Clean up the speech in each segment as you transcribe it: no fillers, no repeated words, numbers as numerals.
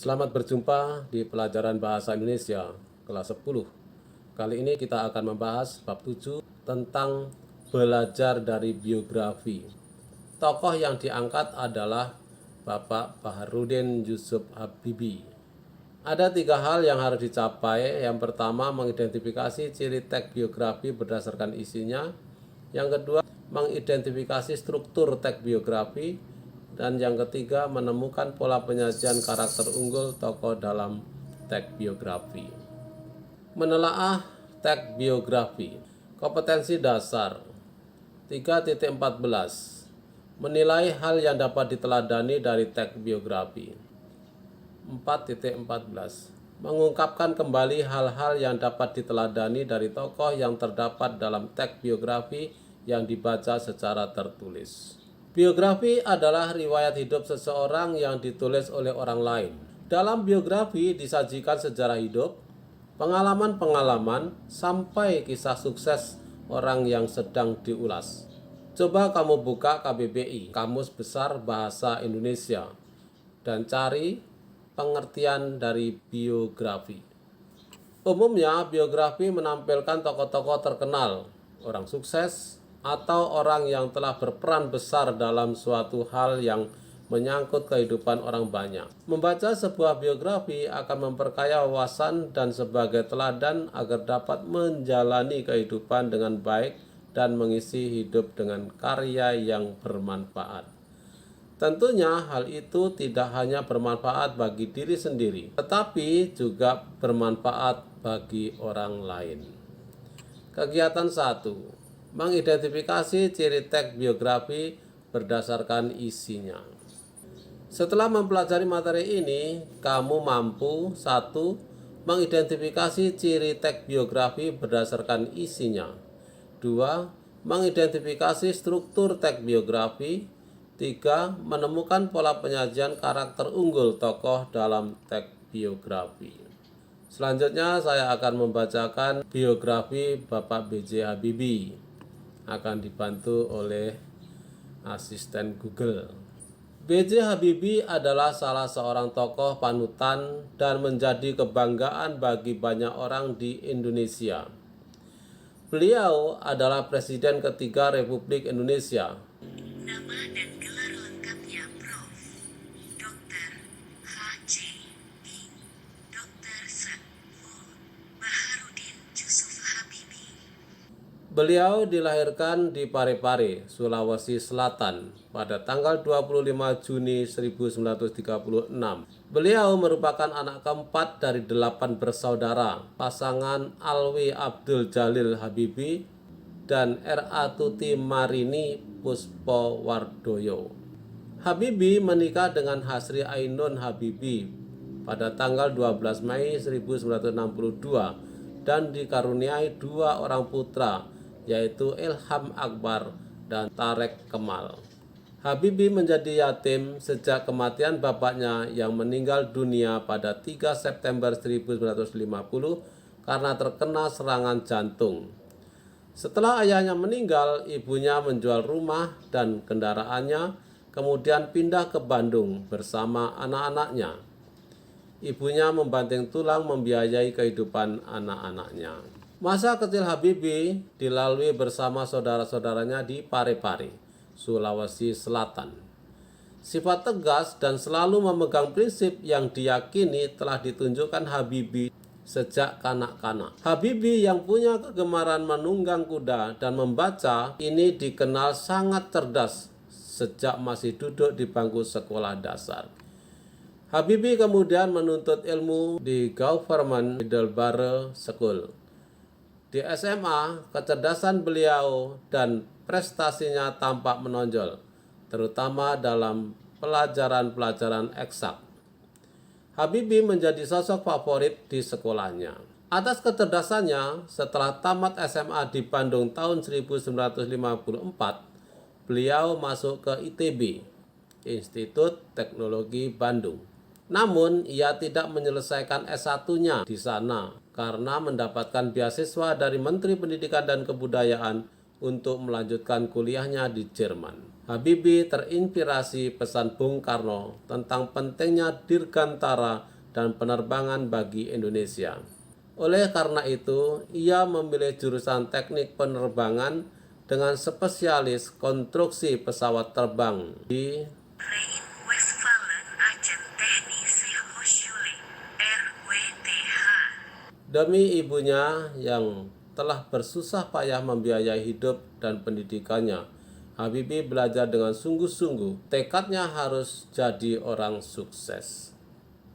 Selamat berjumpa di pelajaran Bahasa Indonesia kelas 10. Kali ini kita akan membahas bab 7 tentang belajar dari biografi. Tokoh yang diangkat adalah Bapak Baharudin Yusuf Habibie. Ada 3 hal yang harus dicapai. Yang pertama, mengidentifikasi ciri teks biografi berdasarkan isinya. Yang kedua, mengidentifikasi struktur teks biografi. Dan yang ketiga, menemukan pola penyajian karakter unggul tokoh dalam teks biografi. Menelaah teks biografi. Kompetensi dasar 3.14. Menilai hal yang dapat diteladani dari teks biografi. 4.14. Mengungkapkan kembali hal-hal yang dapat diteladani dari tokoh yang terdapat dalam teks biografi yang dibaca secara tertulis. Biografi adalah riwayat hidup seseorang yang ditulis oleh orang lain. Dalam biografi disajikan sejarah hidup, pengalaman-pengalaman, sampai kisah sukses orang yang sedang diulas. Coba kamu buka KBBI, Kamus Besar Bahasa Indonesia, dan cari pengertian dari biografi. Umumnya, biografi menampilkan tokoh-tokoh terkenal, orang sukses, atau orang yang telah berperan besar dalam suatu hal yang menyangkut kehidupan orang banyak. Membaca sebuah biografi akan memperkaya wawasan dan sebagai teladan agar dapat menjalani kehidupan dengan baik dan mengisi hidup dengan karya yang bermanfaat. Tentunya hal itu tidak hanya bermanfaat bagi diri sendiri, tetapi juga bermanfaat bagi orang lain. Kegiatan 1. Mengidentifikasi ciri teks biografi berdasarkan isinya. Setelah mempelajari materi ini, kamu mampu 1. Mengidentifikasi ciri teks biografi berdasarkan isinya. 2. Mengidentifikasi struktur teks biografi. 3. Menemukan pola penyajian karakter unggul tokoh dalam teks biografi. Selanjutnya saya akan membacakan biografi Bapak B.J. Habibie. Akan dibantu oleh asisten Google. B.J. Habibie adalah salah seorang tokoh panutan dan menjadi kebanggaan bagi banyak orang di Indonesia. Beliau adalah Presiden ketiga Republik Indonesia. Nama dan gelar lengkapnya Prof. Dr. H.J. Dr. Saiful Baharudin Yusuf Habibie. Beliau dilahirkan di Parepare, Sulawesi Selatan pada tanggal 25 Juni 1936. Beliau merupakan anak keempat dari 8 bersaudara, pasangan Alwi Abdul Jalil Habibie dan R.A. Tuti Marini Puspowardoyo. Habibie menikah dengan Hasri Ainun Habibie pada tanggal 12 Mei 1962 dan dikaruniai 2 orang putra, yaitu Ilham Akbar dan Tarek Kemal. Habibie menjadi yatim sejak kematian bapaknya yang meninggal dunia pada 3 September 1950 karena terkena serangan jantung. Setelah ayahnya meninggal, ibunya menjual rumah dan kendaraannya, kemudian pindah ke Bandung bersama anak-anaknya. Ibunya membanting tulang membiayai kehidupan anak-anaknya. Masa kecil Habibie dilalui bersama saudara-saudaranya di Parepare, Sulawesi Selatan. Sifat tegas dan selalu memegang prinsip yang diyakini telah ditunjukkan Habibie sejak kanak-kanak. Habibie yang punya kegemaran menunggang kuda dan membaca ini dikenal sangat cerdas sejak masih duduk di bangku sekolah dasar. Habibie kemudian menuntut ilmu di Government Middlebury School. Di SMA, kecerdasan beliau dan prestasinya tampak menonjol, terutama dalam pelajaran-pelajaran eksak. Habibie menjadi sosok favorit di sekolahnya. Atas kecerdasannya, setelah tamat SMA di Bandung tahun 1954, beliau masuk ke ITB, Institut Teknologi Bandung. Namun, ia tidak menyelesaikan S1-nya di sana karena mendapatkan beasiswa dari Menteri Pendidikan dan Kebudayaan untuk melanjutkan kuliahnya di Jerman. Habibie terinspirasi pesan Bung Karno tentang pentingnya dirgantara dan penerbangan bagi Indonesia. Oleh karena itu, ia memilih jurusan teknik penerbangan dengan spesialis konstruksi pesawat terbang di Rijn-Westfalen Agent Technische Hochschule, RWTH. demi ibunya yang telah bersusah payah membiayai hidup dan pendidikannya. Habibie belajar dengan sungguh-sungguh, tekadnya harus jadi orang sukses.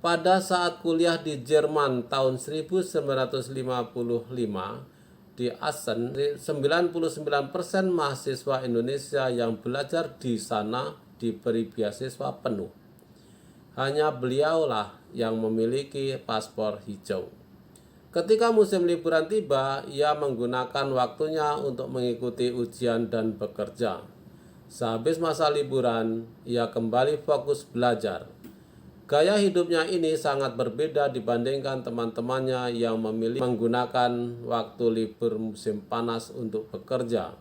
Pada saat kuliah di Jerman tahun 1955 di Aachen, 99% mahasiswa Indonesia yang belajar di sana diberi beasiswa penuh. Hanya beliaulah yang memiliki paspor hijau. Ketika musim liburan tiba, ia menggunakan waktunya untuk mengikuti ujian dan bekerja. Sehabis masa liburan, ia kembali fokus belajar. Gaya hidupnya ini sangat berbeda dibandingkan teman-temannya yang memilih menggunakan waktu libur musim panas untuk bekerja,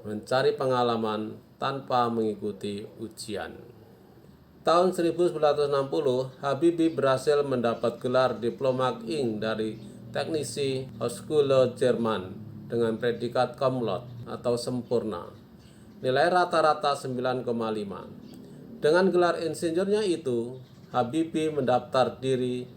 mencari pengalaman tanpa mengikuti ujian. Tahun 1960, Habibie berhasil mendapat gelar Diploma Ing dari Technische Hochschule Jerman dengan predikat Cum laude atau sempurna. Nilai rata-rata 9,5. Dengan gelar insinyurnya itu, Habibie mendaftar diri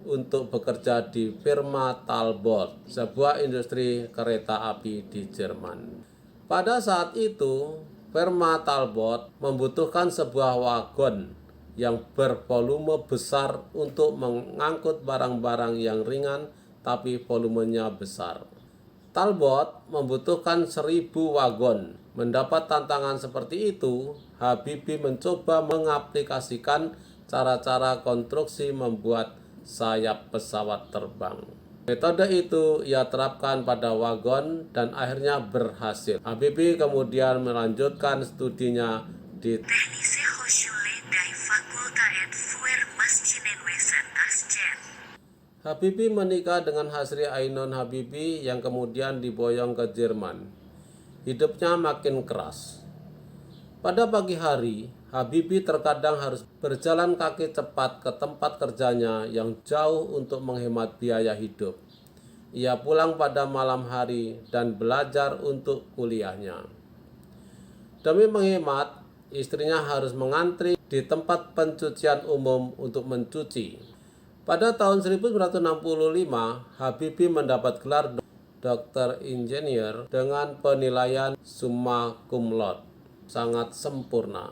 untuk bekerja di firma Talbot, sebuah industri kereta api di Jerman. Pada saat itu, firma Talbot membutuhkan sebuah wagon yang bervolume besar untuk mengangkut barang-barang yang ringan tapi volumenya besar. Talbot membutuhkan 1.000 wagon. Mendapat tantangan seperti itu, Habibie mencoba mengaplikasikan cara-cara konstruksi membuat sayap pesawat terbang. Metode itu ia terapkan pada wagon dan akhirnya berhasil. Habibie kemudian melanjutkan studinya di Technische Hochschule die Fakultät für Maschinenwesen Aschen. Habibie menikah dengan Hasri Ainun Habibie yang kemudian diboyong ke Jerman. Hidupnya makin keras. Pada pagi hari, Habibie terkadang harus berjalan kaki cepat ke tempat kerjanya yang jauh untuk menghemat biaya hidup. Ia pulang pada malam hari dan belajar untuk kuliahnya. Demi menghemat, istrinya harus mengantri di tempat pencucian umum untuk mencuci. Pada tahun 1965, Habibie mendapat gelar dokter insinyur dengan penilaian summa cum laude, sangat sempurna.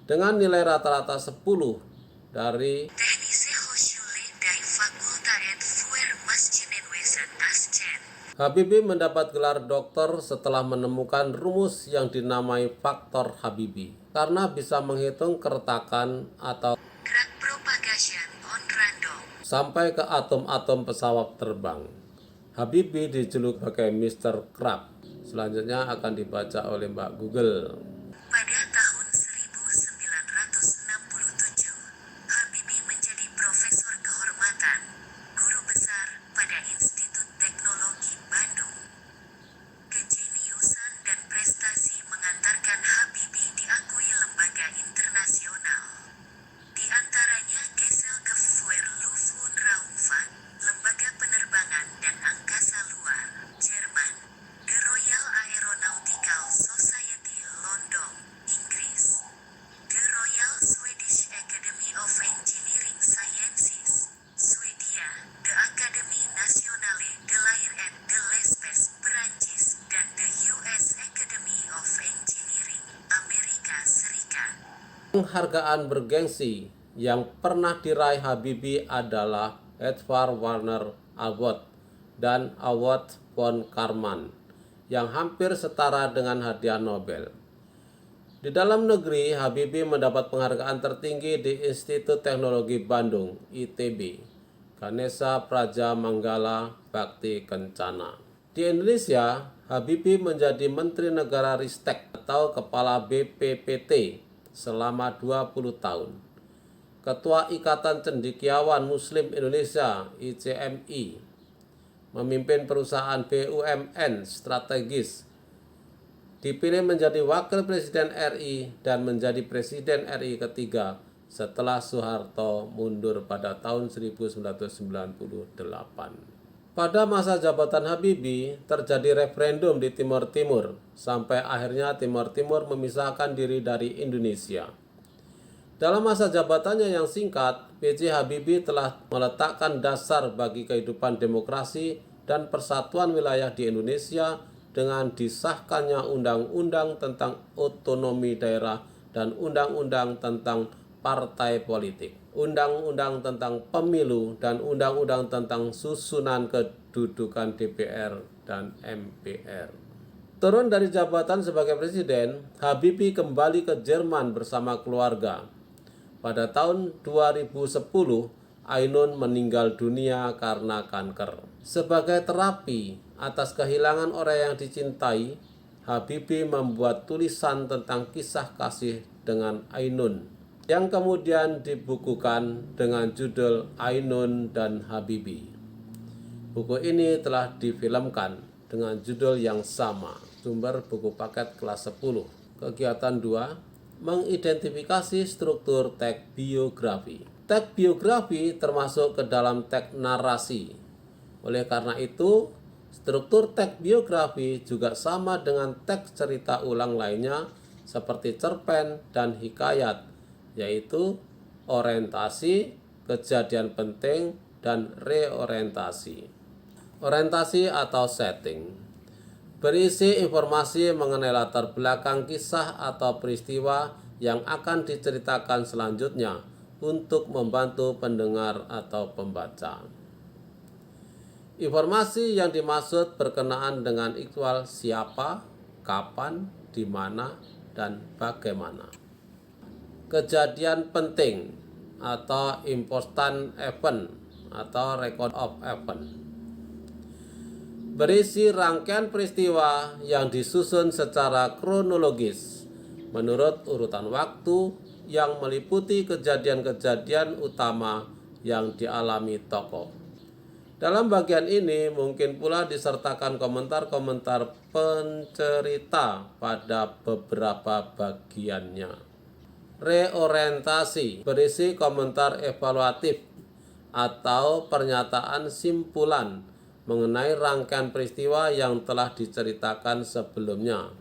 Dengan nilai rata-rata 10 dari Technische Hochschule die Fakultät für Maschinenwesen Aschen. Habibie mendapat gelar dokter setelah menemukan rumus yang dinamai faktor Habibie karena bisa menghitung keretakan atau Drug propagation on random. sampai ke atom-atom pesawat terbang. Habibie dijuluki sebagai Mr. Crab. Selanjutnya akan dibaca oleh Mbak Google. Pada tahun 1967, Habibie menjadi profesor kehormatan, guru besar pada Institut Teknologi Bandung. Kejeniusan dan prestasi mengantarkan Habibie diakui lembaga internasional. Di antaranya Gesellschaft für Luft- und Raumfahrt, Lembaga Penerbangan dan Angkasa Luar, Jerman, The Royal Aeronautical Society London, Inggris, The Royal Swedish Academy of Engineering Sciences, Swedia, The Académie Nationale de l'Air et de l'Espace, Perancis, dan The US Academy of Engineering, Amerika Serikat. Penghargaan bergengsi yang pernah diraih Habibie adalah Edward Warner Award dan Award von Karman yang hampir setara dengan hadiah Nobel. Di dalam negeri, Habibie mendapat penghargaan tertinggi di Institut Teknologi Bandung, ITB, Ganesha Praja Manggala Bhakti Kencana. Di Indonesia, Habibie menjadi Menteri Negara Ristek atau Kepala BPPT selama 20 tahun. Ketua Ikatan Cendekiawan Muslim Indonesia (ICMI), memimpin perusahaan BUMN strategis dipilih menjadi Wakil Presiden RI dan menjadi Presiden RI ketiga setelah Soeharto mundur pada tahun 1998. Pada masa jabatan Habibie, terjadi referendum di Timor Timur, sampai akhirnya Timor Timur memisahkan diri dari Indonesia. Dalam masa jabatannya yang singkat, B.J. Habibie telah meletakkan dasar bagi kehidupan demokrasi dan persatuan wilayah di Indonesia dengan disahkannya Undang-Undang tentang Otonomi Daerah dan Undang-Undang tentang Partai Politik, Undang-Undang tentang Pemilu, dan Undang-Undang tentang Susunan Kedudukan DPR dan MPR. Turun dari jabatan sebagai presiden, Habibie kembali ke Jerman bersama keluarga. Pada tahun 2010, Ainun meninggal dunia karena kanker. Sebagai terapi atas kehilangan orang yang dicintai, Habibie membuat tulisan tentang kisah kasih dengan Ainun, yang kemudian dibukukan dengan judul Ainun dan Habibie. Buku ini telah difilmkan dengan judul yang sama. Sumber buku paket kelas 10. Kegiatan 2. Mengidentifikasi struktur teks biografi. Teks biografi termasuk ke dalam teks narasi. Oleh karena itu, struktur teks biografi juga sama dengan teks cerita ulang lainnya seperti cerpen dan hikayat, yaitu orientasi, kejadian penting, dan reorientasi. Orientasi atau setting berisi informasi mengenai latar belakang kisah atau peristiwa yang akan diceritakan selanjutnya untuk membantu pendengar atau pembaca. Informasi yang dimaksud berkenaan dengan ikhwal siapa, kapan, di mana, dan bagaimana. Kejadian penting atau important event atau record of event berisi rangkaian peristiwa yang disusun secara kronologis menurut urutan waktu yang meliputi kejadian-kejadian utama yang dialami tokoh. Dalam bagian ini mungkin pula disertakan komentar-komentar pencerita pada beberapa bagiannya. Reorientasi berisi komentar evaluatif atau pernyataan simpulan mengenai rangkaian peristiwa yang telah diceritakan sebelumnya.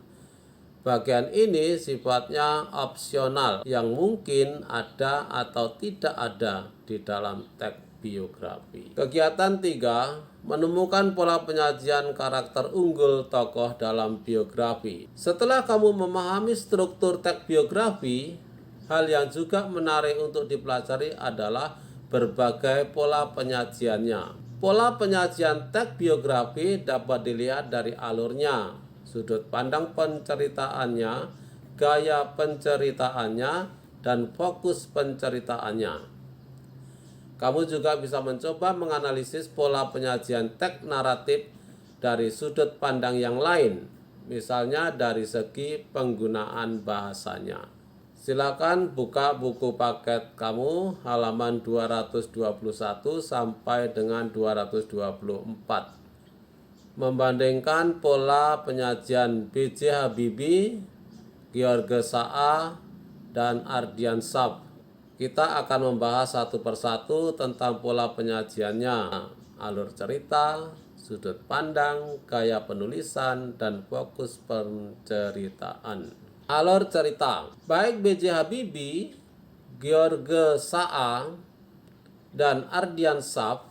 Bagian ini sifatnya opsional yang mungkin ada atau tidak ada di dalam teks biografi. Kegiatan 3. Menemukan pola penyajian karakter unggul tokoh dalam biografi. Setelah kamu memahami struktur teks biografi, hal yang juga menarik untuk dipelajari adalah berbagai pola penyajiannya. Pola penyajian teks biografi dapat dilihat dari alurnya, sudut pandang penceritaannya, gaya penceritaannya, dan fokus penceritaannya. Kamu juga bisa mencoba menganalisis pola penyajian teks naratif dari sudut pandang yang lain, misalnya dari segi penggunaan bahasanya. Silakan buka buku paket kamu halaman 221 sampai dengan 224. Membandingkan pola penyajian B.J. Habibie, George Saa, dan Ardian Syaf. Kita akan membahas satu persatu tentang pola penyajiannya, alur cerita, sudut pandang, gaya penulisan, dan fokus penceritaan. Alur cerita, baik B.J. Habibie, George Saa, dan Ardian Syaf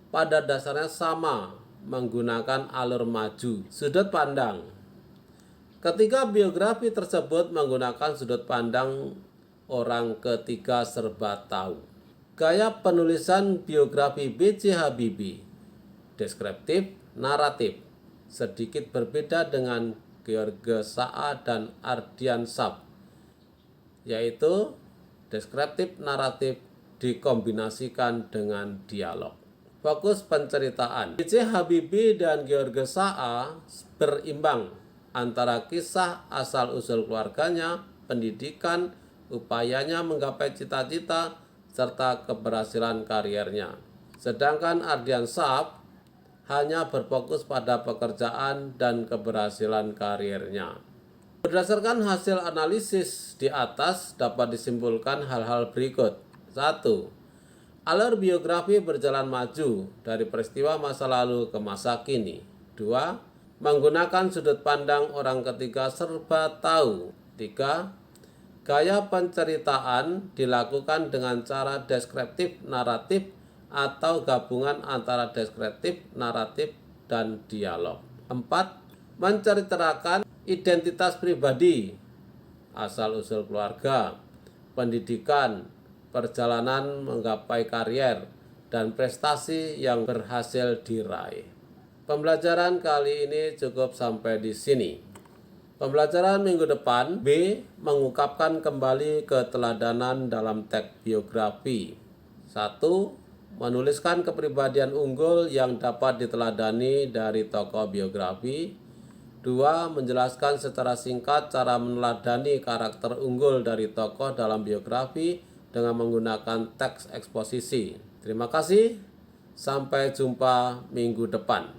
pada dasarnya sama menggunakan alur maju, sudut pandang. Ketiga biografi tersebut menggunakan sudut pandang orang ketiga serba tahu. Gaya penulisan biografi B.J. Habibie, deskriptif, naratif, sedikit berbeda dengan George Saa dan Ardian Syaf, yaitu deskriptif naratif dikombinasikan dengan dialog. Fokus penceritaan. B.J. Habibie dan George Saa berimbang antara kisah asal-usul keluarganya, pendidikan, upayanya menggapai cita-cita, serta keberhasilan kariernya. Sedangkan Ardian Syaf hanya berfokus pada pekerjaan dan keberhasilan karirnya. Berdasarkan hasil analisis di atas dapat disimpulkan hal-hal berikut. 1. Alur biografi berjalan maju dari peristiwa masa lalu ke masa kini. 2. Menggunakan sudut pandang orang ketiga serba tahu. 3. Gaya penceritaan dilakukan dengan cara deskriptif naratif atau gabungan antara deskriptif, naratif, dan dialog. 4. Menceritakan identitas pribadi, asal-usul keluarga, pendidikan, perjalanan menggapai karier, dan prestasi yang berhasil diraih. Pembelajaran kali ini cukup sampai di sini. Pembelajaran minggu depan, B. Mengungkapkan kembali keteladanan dalam teks biografi. 1. Menuliskan kepribadian unggul yang dapat diteladani dari tokoh biografi. 2. Menjelaskan secara singkat cara meneladani karakter unggul dari tokoh dalam biografi dengan menggunakan teks eksposisi. Terima kasih, sampai jumpa minggu depan.